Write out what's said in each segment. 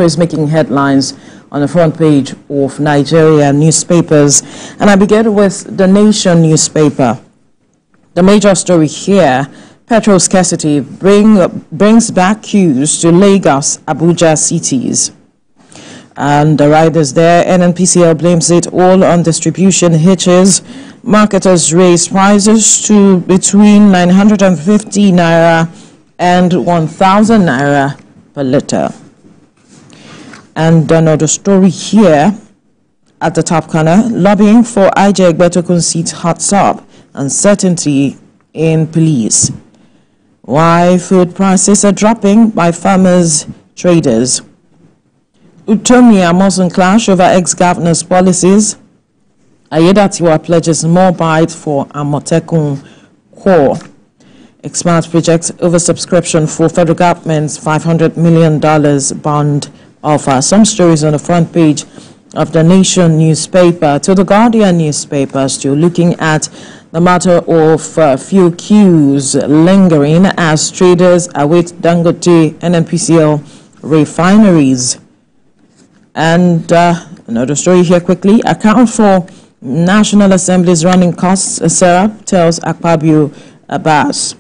is making headlines on the front page of Nigeria newspapers, and I begin with the Nation newspaper. The major story here: petrol scarcity brings back queues to Lagos, Abuja cities. And the riders there, NNPCL blames it all on distribution hitches. Marketers raise prices to between 950 naira and 1,000 naira per litre. And another story here at the top corner: lobbying for IJ Egbeto seat hots up, uncertainty in police. Why food prices are dropping by farmers, traders. Utomi Amosun clash over ex-governor's policies. Ayedatiwa pledges more bite for Amotekun core. Experts project oversubscription for federal government's $500 million bond offer. Some stories on the front page of the Nation newspaper. To the Guardian newspaper, still looking at the matter of fuel queues lingering as traders await Dangote NNPCL refineries. And another story here quickly: account for National Assembly's running costs, Sarah tells Akpabio Abbas.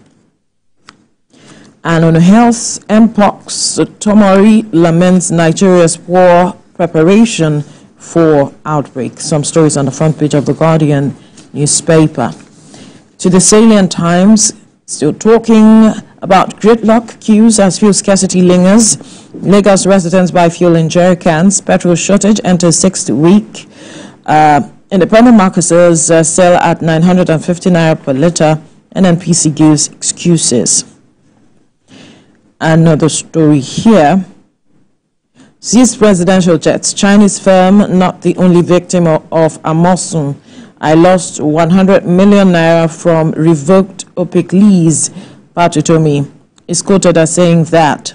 And on health, Mpox, Tomori laments Nigeria's poor preparation for outbreak. Some stories on the front page of the Guardian newspaper. To the Salient Times, still talking about gridlock queues as fuel scarcity lingers. Lagos residents buy fuel in jerry cans. Petrol shortage enters sixth week. Independent marketers sell at 950 naira per litre. NNPC gives excuses. Another story here: seized presidential jets. Chinese firm not the only victim of Amosun. I lost 100 million naira from revoked OPIC lease. Pat Utomi is quoted as saying that.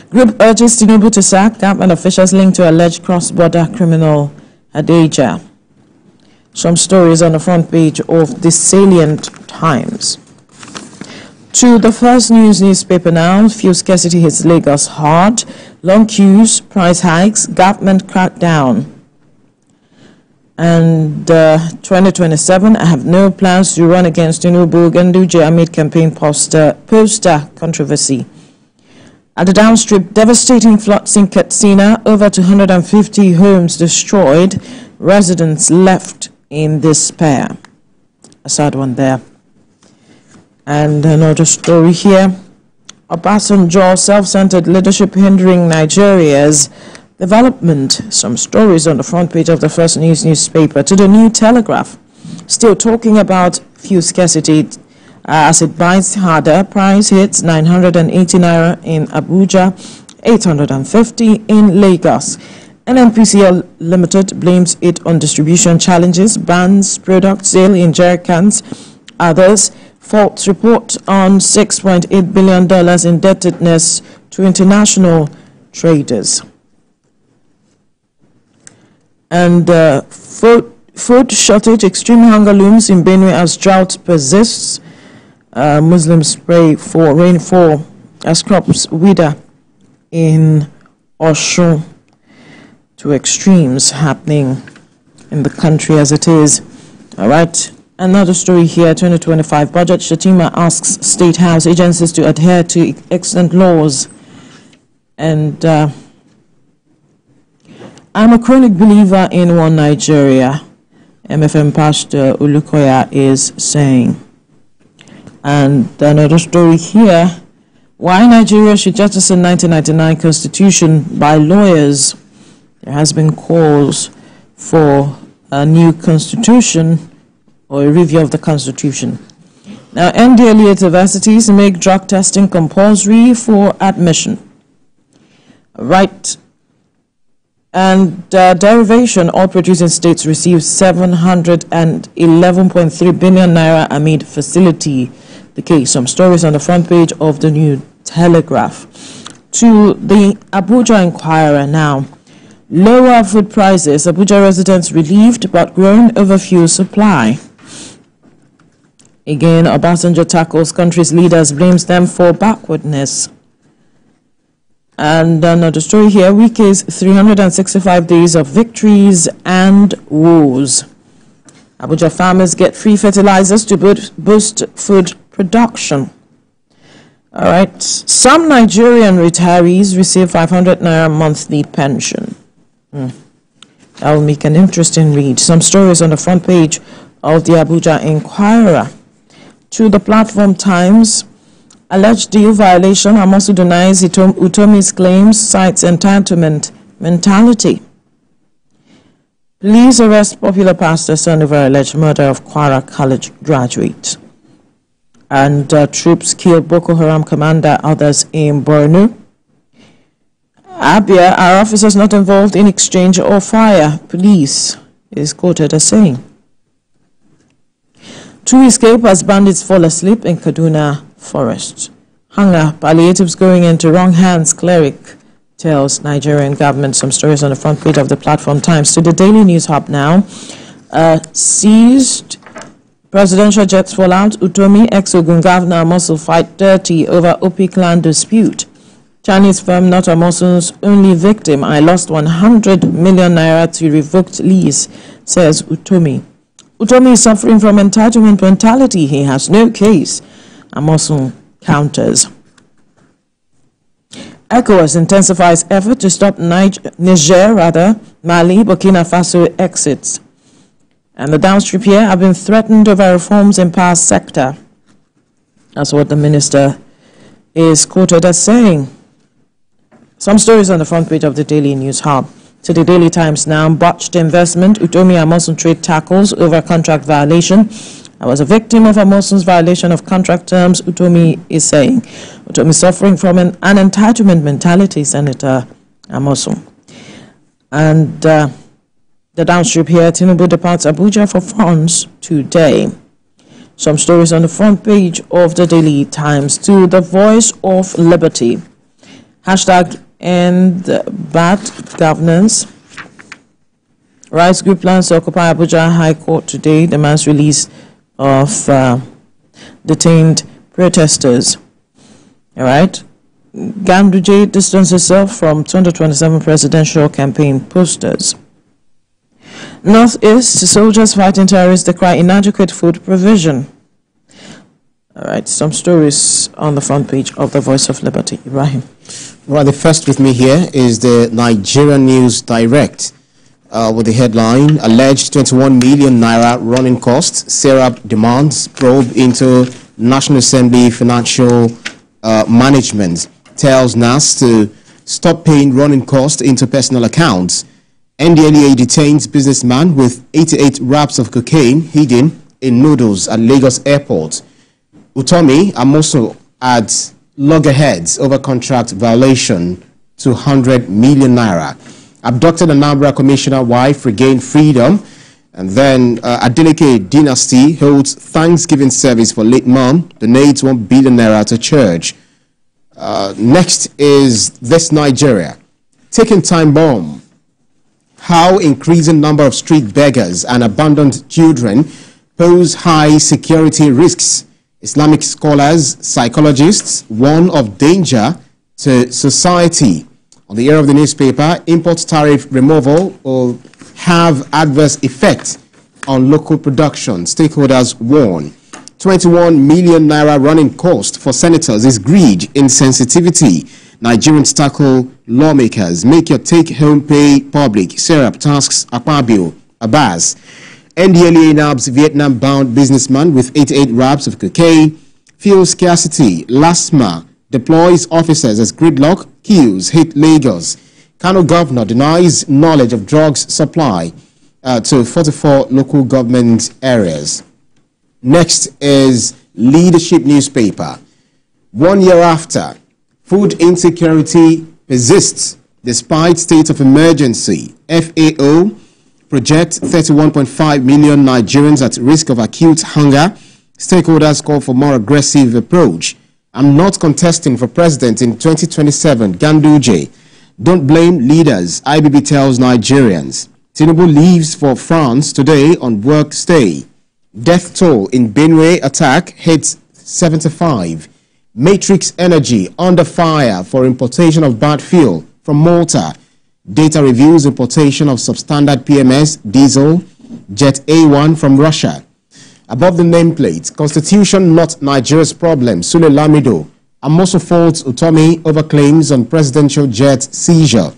Group urges Tinubu to sack government officials linked to alleged cross-border criminal Hadeja. Some stories on the front page of the Salient Times. To the First News newspaper now: fuel scarcity hits Lagos hard. Long queues, price hikes, government crackdown. And 2027, I have no plans to run against Tinubu, Ganduje amid campaign poster controversy. At the downstrip, devastating floods in Katsina, over 250 homes destroyed, residents left in despair. A sad one there. And another story here: Obasanjo, self-centered leadership hindering Nigeria's development. Some stories on the front page of the First News newspaper. To the New Telegraph, still talking about fuel scarcity as it bites harder. Price hits 980 naira in Abuja, 850 in Lagos. NNPCL Limited blames it on distribution challenges, bans product sale in jerry cans. Others: fault report on $6.8 billion indebtedness to international traders. And food shortage, extreme hunger looms in Benue as drought persists. Muslims pray for rainfall as crops wither in Osun. To extremes happening in the country as it is. All right. Another story here: 2025 budget. Shatima asks State House agencies to adhere to excellent laws. And I'm a chronic believer in one Nigeria, MFM Pastor Ulukoya is saying. And another story here: why Nigeria should jettison 1999 constitution by lawyers. There has been calls for a new constitution or a review of the constitution. Now, NDLE universities make drug testing compulsory for admission. Right. And derivation: all producing states receive 711.3 billion naira amid facility decay. Some stories on the front page of the New Telegraph. To the Abuja Inquirer now: lower food prices, Abuja residents relieved but growing over fuel supply. Again, Obasanjo tackles country's leaders, blames them for backwardness. And another story here, Wike's 365 days of victories and woes. Abuja farmers get free fertilizers to boost food production. All right. Some Nigerian retirees receive 500 naira monthly pension. That will make an interesting read. Some stories on the front page of the Abuja Inquirer. To the Platform Times, alleged deal violation, Amosun denies Utomi's claims, cites entitlement mentality. Police arrest popular pastor son over alleged murder of Kwara College graduate. And troops kill Boko Haram commander, others in Borno. Abia, our officers not involved in exchange or fire, police is quoted as saying. Two escape as bandits fall asleep in Kaduna forest. Hunger, palliatives going into wrong hands, cleric tells Nigerian government. Some stories on the front page of the Platform Times. To the Daily News Hub now. Seized presidential jets fall out. Utomi, ex-Ogun Governor Amosun fight dirty over OPIC land dispute. Chinese firm not Amosun's only victim. I lost 100 million naira to revoked lease, says Utomi. Utomi is suffering from entitlement mentality. He has no case. Amosun counters. ECOWAS intensifies effort to stop Mali, Burkina Faso exits. And the downstream here have been threatened over reforms in power sector. That's what the minister is quoted as saying. Some stories on the front page of the Daily News Hub. To the Daily Times now, botched investment, Utomi Amosun trade tackles over contract violation. I was a victim of Amosun's violation of contract terms, Utomi is saying. Utomi suffering from an entitlement mentality, Senator Amosun. And the downstream here, Tinubu departs Abuja for funds today. Some stories on the front page of the Daily Times. To the Voice of Liberty. Hashtag end bad governance. Rights group plans to occupy Abuja High Court today. Demands release of detained protesters. All right. Ganduje distanced himself from 2027 presidential campaign posters. Northeast, soldiers fighting terrorists decry inadequate food provision. All right, some stories on the front page of the Voice of Liberty. Ibrahim. Right, the first with me here is the Nigerian News Direct with the headline, alleged 21 million naira running cost, Serap demands probe into National Assembly financial management, tells NAS to stop paying running costs into personal accounts. NDLEA detains businessman with 88 wraps of cocaine hidden in noodles at Lagos Airport. Utomi Amosun adds loggerheads over contract violation to 100 million naira. Abducted Anambra commissioner wife regained freedom. And then Adeleke dynasty holds Thanksgiving service for late mom, donates 1 billion naira to church. Next is this Nigeria. Ticking time bomb. How increasing number of street beggars and abandoned children pose high security risks. Islamic scholars, psychologists warn of danger to society. On the air of the newspaper, import tariff removal will have adverse effect on local production. Stakeholders warn. 21 million naira running cost for senators is greed, insensitivity. Nigerians tackle lawmakers. Make your take-home pay public. Serap tasks Akpabio, Abbas. NDLEA nabs Vietnam-bound businessman with 88 wraps of cocaine. Fuel scarcity. LASMA deploys officers as gridlock queues hit Lagos. Kano governor denies knowledge of drugs supply to 44 local government areas. Next is Leadership newspaper. 1 year after, food insecurity persists despite state of emergency. FAO projects 31.5 million Nigerians at risk of acute hunger. Stakeholders call for more aggressive approach. I'm not contesting for president in 2027. Ganduje. Don't blame leaders, IBB tells Nigerians. Tinubu leaves for France today on work stay. Death toll in Benue attack hits 75. Matrix Energy under fire for importation of bad fuel from Malta. Data reveals importation of substandard PMS, diesel, Jet A1 from Russia. Above the nameplate, Constitution not Nigeria's problem, Sule Lamido. Amosun faults Utomi over claims on presidential jet seizure.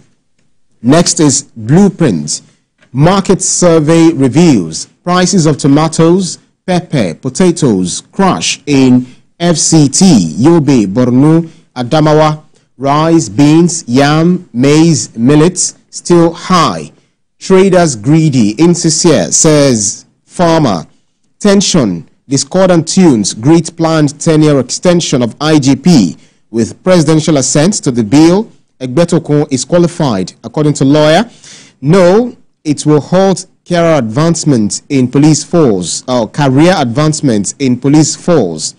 Next is Blueprint. Market survey reveals prices of tomatoes, pepper, potatoes crash in FCT, Yobe, Borno, Adamawa. Rice, beans, yam, maize, millets still high. Traders greedy, insincere, says farmer. Tension, discordant tunes greet planned tenure extension of IGP with presidential assent to the bill. Egbetokun is qualified, according to lawyer. No, it will halt career advancement in police force, or career advancement in police force.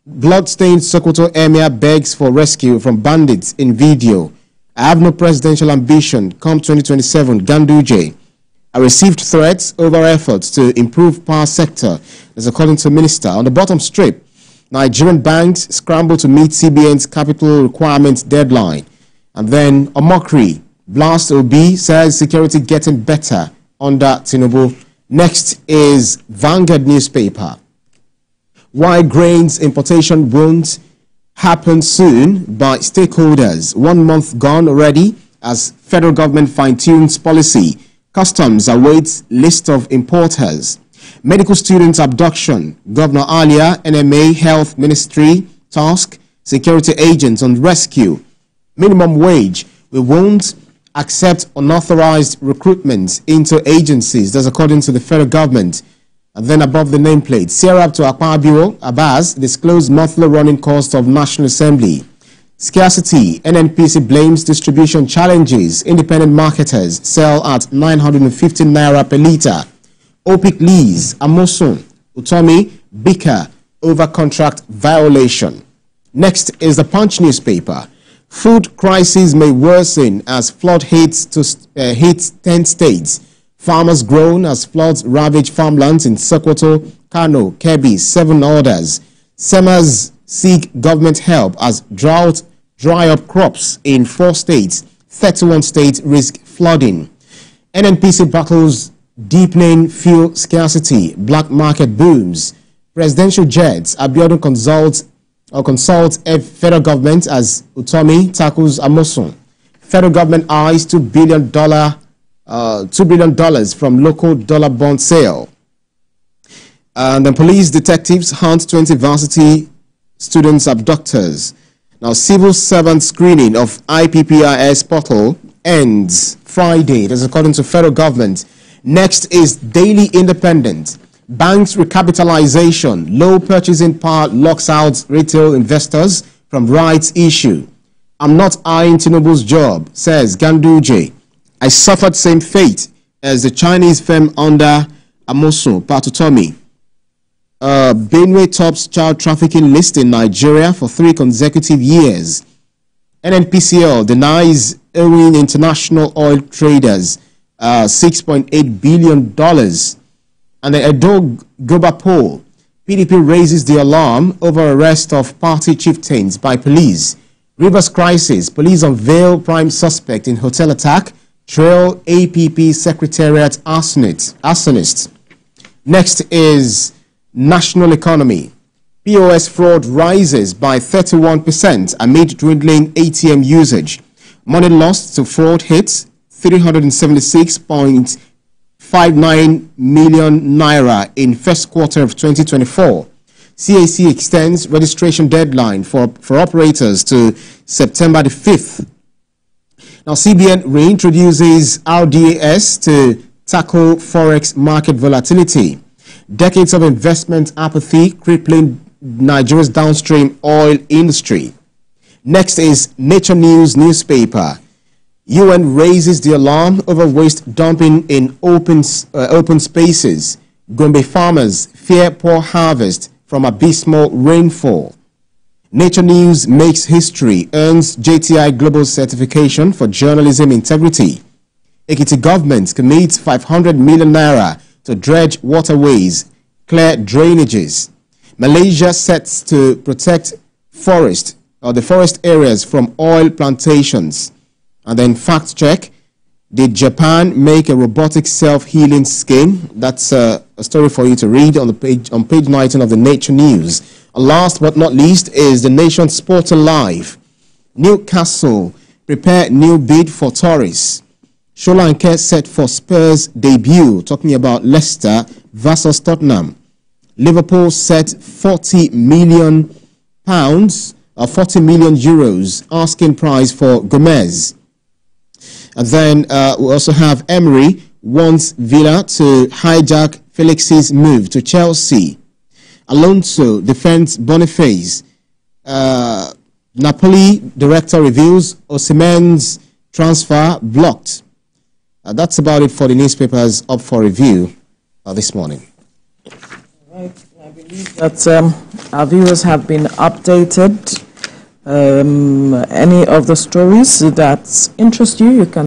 Bloodstained Sokoto Emir begs for rescue from bandits in video. I have no presidential ambition. Come 2027, Ganduje. I received threats over efforts to improve power sector, as according to minister. On the bottom strip, Nigerian banks scramble to meet CBN's capital requirements deadline. And then Omokri, Blast Obi, says security getting better under Tinubu. Next is Vanguard newspaper. Why grains importation won't happen soon by stakeholders. 1 month gone already as federal government fine-tunes policy. Customs awaits list of importers. Medical students abduction. Governor Alia, NMA, Health Ministry, task. Security agents on rescue. Minimum wage. We won't accept unauthorized recruitment into agencies. That's according to the federal government. And then above the nameplate, Serap to Akpabio, Abbas disclosed monthly running cost of National Assembly. Scarcity, NNPC blames distribution challenges. Independent marketers sell at 950 naira per litre. OPIC lease, Amosun, Utomi, bicker over contract violation. Next is the Punch newspaper. Food crisis may worsen as flood hits 10 states. Farmers groan as floods ravage farmlands in Sokoto, Kano, Kebbi, 7 others. Semas seek government help as drought dry up crops in 4 states. 31 states risk flooding. NNPC battles deepening fuel scarcity. Black market booms. Presidential jets. Abiodun consults federal government as Utomi tackles Amosun. Federal government eyes $2 billion from local dollar bond sale. And then police detectives hunt 20 varsity students abductors. Now, civil servant screening of IPPIS portal ends Friday. That's according to federal government. Next is Daily Independent. Banks recapitalization. Low purchasing power locks out retail investors from rights issue. I'm not eyeing Tinubu's job, says Ganduje. I suffered same fate as the Chinese firm under Amosun, Pat Utomi. Benue tops child trafficking list in Nigeria for 3 consecutive years. NNPCL denies owing international oil traders $6.8 billion. And the Edo Global poll, PDP raises the alarm over arrest of party chieftains by police. Rivers crisis, police unveil prime suspect in hotel attack. Trail APP Secretariat arsonist. Next is national economy. POS fraud rises by 31% amid dwindling ATM usage. Money lost to fraud hits 376.59 million naira in first quarter of 2024. CAC extends registration deadline for operators to September the 5th. Now, CBN reintroduces RDAS to tackle forex market volatility. Decades of investment apathy crippling Nigeria's downstream oil industry. Next is Nature News newspaper. UN raises the alarm over waste dumping in open spaces. Gombe farmers fear poor harvest from abysmal rainfall. Nature News makes history, earns JTI Global Certification for Journalism Integrity. Ekiti government commits 500 million naira to dredge waterways, clear drainages. Malaysia sets to protect forest, or the forest areas from oil plantations. And then fact check, did Japan make a robotic self-healing skin? That's a story for you to read on page 19 of the Nature News. And last but not least is the Nation Sport Live. Newcastle prepare new bid for Tories. Solanke set for Spurs debut, talking about Leicester versus Tottenham. Liverpool set 40 million pounds, or 40 million euros asking price for Gomez. And then we also have Emery wants Villa to hijack Felix's move to Chelsea. Alonso defends Boniface. Napoli director reveals Osimhen's transfer blocked. That's about it for the newspapers up for review this morning. Right. I believe that our viewers have been updated. Any of the stories that interest you, you can